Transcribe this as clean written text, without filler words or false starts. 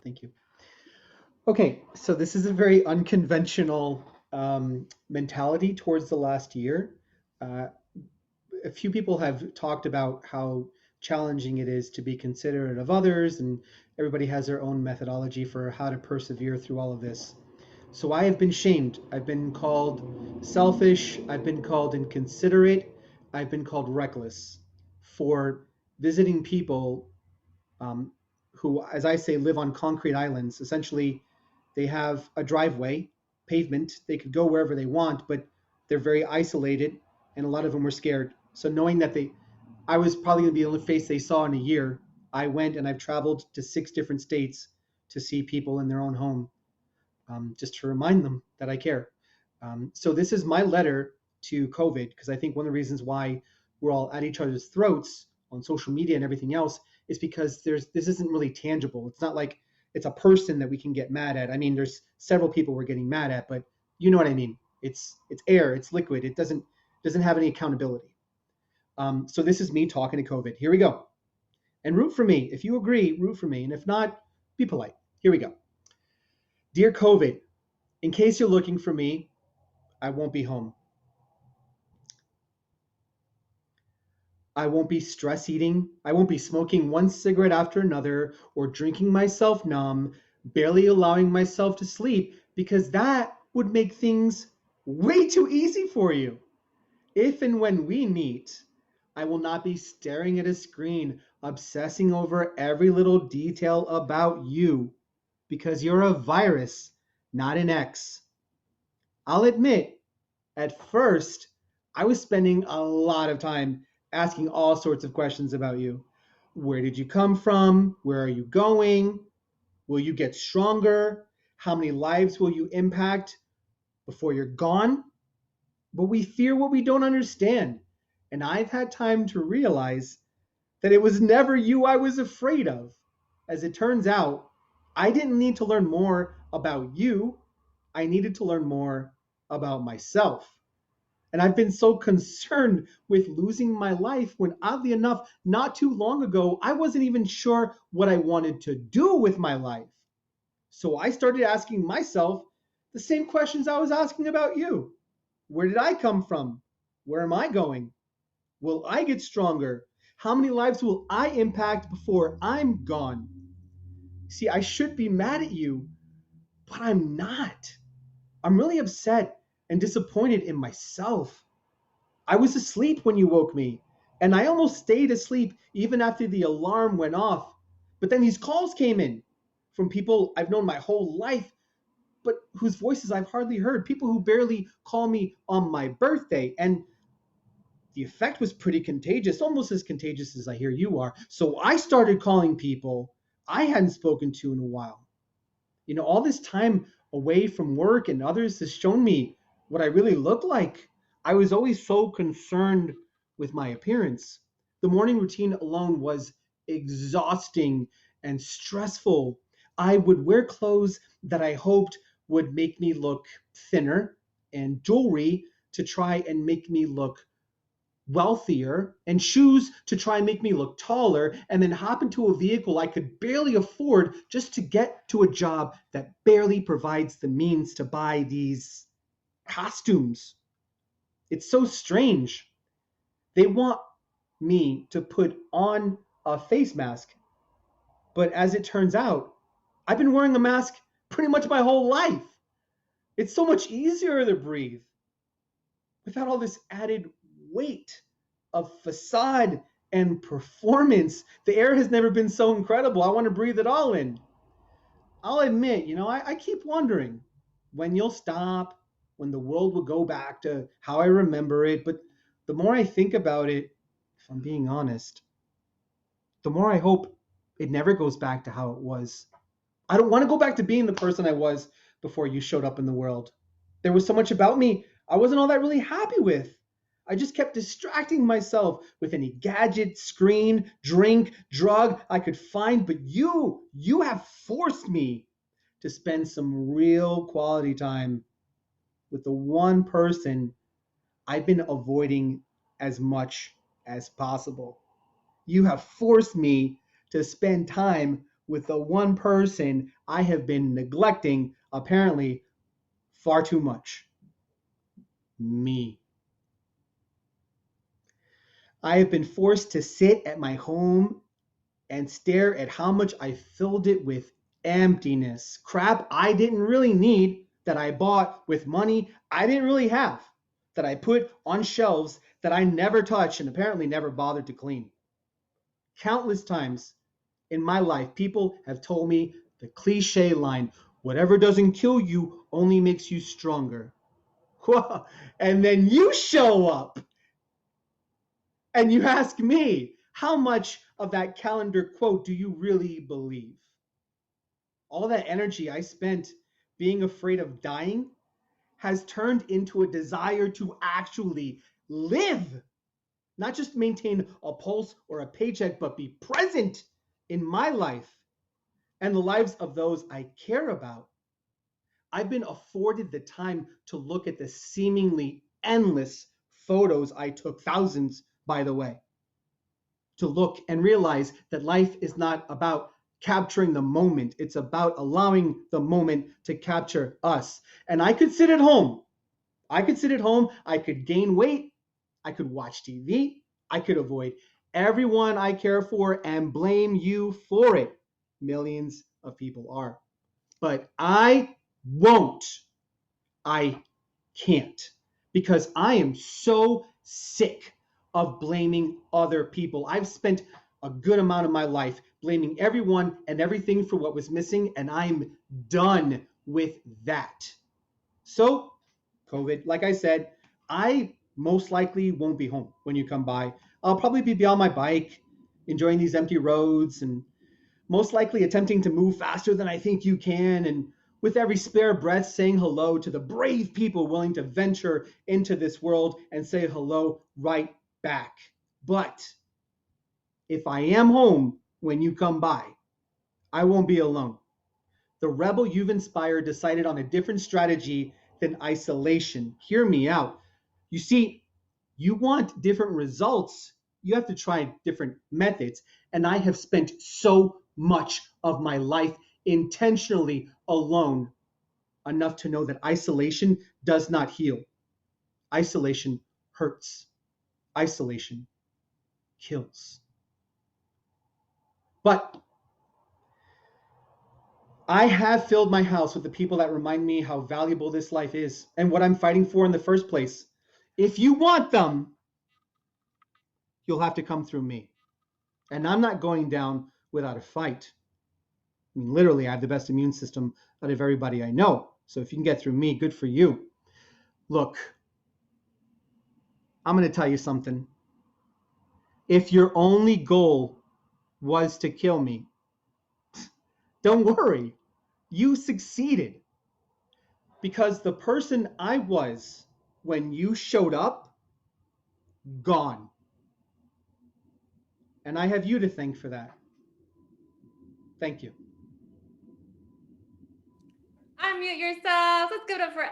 Thank you. Okay, so this is a very unconventional mentality towards the last year. Uh, a few people have talked about how challenging it is to be considerate of others, and everybody has their own methodology for how to persevere through all of this. So I have been shamed. I've been called selfish. I've been called inconsiderate. I've been called reckless for visiting people um, who, as I say, live on concrete islands. Essentially, they have a driveway, pavement. They could go wherever they want, but they're very isolated, and a lot of them were scared. So knowing that I was probably going to be the only face they saw in a year, I went and I've traveled to 6 different states to see people in their own home, just to remind them that I care. So this is my letter to COVID because I think one of the reasons why we're all at each other's throats on social media and everything else is because this isn't really tangible. It's not like it's a person that we can get mad at. I mean, there's several people we're getting mad at, but you know what I mean. It's air, it's liquid. It doesn't have any accountability. So this is me talking to COVID. Here we go. And root for me. If you agree, root for me. And if not, be polite. Here we go. Dear COVID, in case you're looking for me, I won't be home. I won't be stress eating. I won't be smoking one cigarette after another or drinking myself numb, barely allowing myself to sleep because that would make things way too easy for you. If and when we meet, I will not be staring at a screen, obsessing over every little detail about you because you're a virus, not an X. I'll admit, at first, I was spending a lot of time asking all sorts of questions about you. Where did you come from? Where are you going? Will you get stronger? How many lives will you impact before you're gone? But we fear what we don't understand. And I've had time to realize that it was never you I was afraid of. As it turns out, I didn't need to learn more about you. I needed to learn more about myself. And I've been so concerned with losing my life when, oddly enough, not too long ago, I wasn't even sure what I wanted to do with my life. So I started asking myself the same questions I was asking about you. Where did I come from? Where am I going? Will I get stronger? How many lives will I impact before I'm gone? See, I should be mad at you, but I'm not. I'm really upset and disappointed in myself. I was asleep when you woke me, and I almost stayed asleep even after the alarm went off. But then these calls came in from people I've known my whole life, but whose voices I've hardly heard, people who barely call me on my birthday. And the effect was pretty contagious, almost as contagious as I hear you are. So I started calling people I hadn't spoken to in a while. You know, all this time away from work and others has shown me what I really look like. I was always so concerned with my appearance. The morning routine alone was exhausting and stressful. I would wear clothes that I hoped would make me look thinner and jewelry to try and make me look wealthier and shoes to try and make me look taller and then hop into a vehicle I could barely afford just to get to a job that barely provides the means to buy these costumes. It's so strange. They want me to put on a face mask, but as it turns out, I've been wearing a mask pretty much my whole life. It's so much easier to breathe without all this added weight of facade and performance. The air has never been so incredible. I want to breathe it all in. I'll admit, I keep wondering when you'll stop, when the world will go back to how I remember it. But the more I think about it, if I'm being honest, the more I hope it never goes back to how it was. I don't want to go back to being the person I was before you showed up in the world. There was so much about me I wasn't all that really happy with. I just kept distracting myself with any gadget, screen, drink, drug I could find. But you have forced me to spend some real quality time with the one person I've been avoiding as much as possible. You have forced me to spend time with the one person I have been neglecting, apparently, far too much: me. I have been forced to sit at my home and stare at how much I filled it with emptiness. Crap I didn't really need, that I bought with money I didn't really have, that I put on shelves that I never touched and apparently never bothered to clean. Countless times in my life, people have told me the cliche line, whatever doesn't kill you only makes you stronger. And then you show up and you ask me, how much of that calendar quote do you really believe? All that energy I spent being afraid of dying has turned into a desire to actually live, not just maintain a pulse or a paycheck, but be present in my life and the lives of those I care about. I've been afforded the time to look at the seemingly endless photos I took, thousands, by the way, to look and realize that life is not about capturing the moment. It's about allowing the moment to capture us. And I could sit at home. I could sit at home. I could gain weight. I could watch TV. I could avoid everyone I care for and blame you for it. Millions of people are. But I won't. I can't, because I am so sick of blaming other people. I've spent a good amount of my life blaming everyone and everything for what was missing, and I'm done with that. So, COVID, like I said, I most likely won't be home when you come by. I'll probably be on my bike, enjoying these empty roads, and most likely attempting to move faster than I think you can, and with every spare breath saying hello to the brave people willing to venture into this world and say hello right back. But if I am home when you come by, I won't be alone. The rebel you've inspired decided on a different strategy than isolation. Hear me out. You see, you want different results, you have to try different methods. And I have spent so much of my life intentionally alone, enough to know that isolation does not heal. Isolation hurts. Isolation kills. But I have filled my house with the people that remind me how valuable this life is and what I'm fighting for in the first place. If you want them, you'll have to come through me. And I'm not going down without a fight. I mean, literally, I have the best immune system out of everybody I know. So if you can get through me, good for you. Look, I'm going to tell you something. If your only goal was to kill me, don't worry. You succeeded. Because the person I was when you showed up, gone. And I have you to thank for that. Thank you. Unmute yourself. Let's give it up for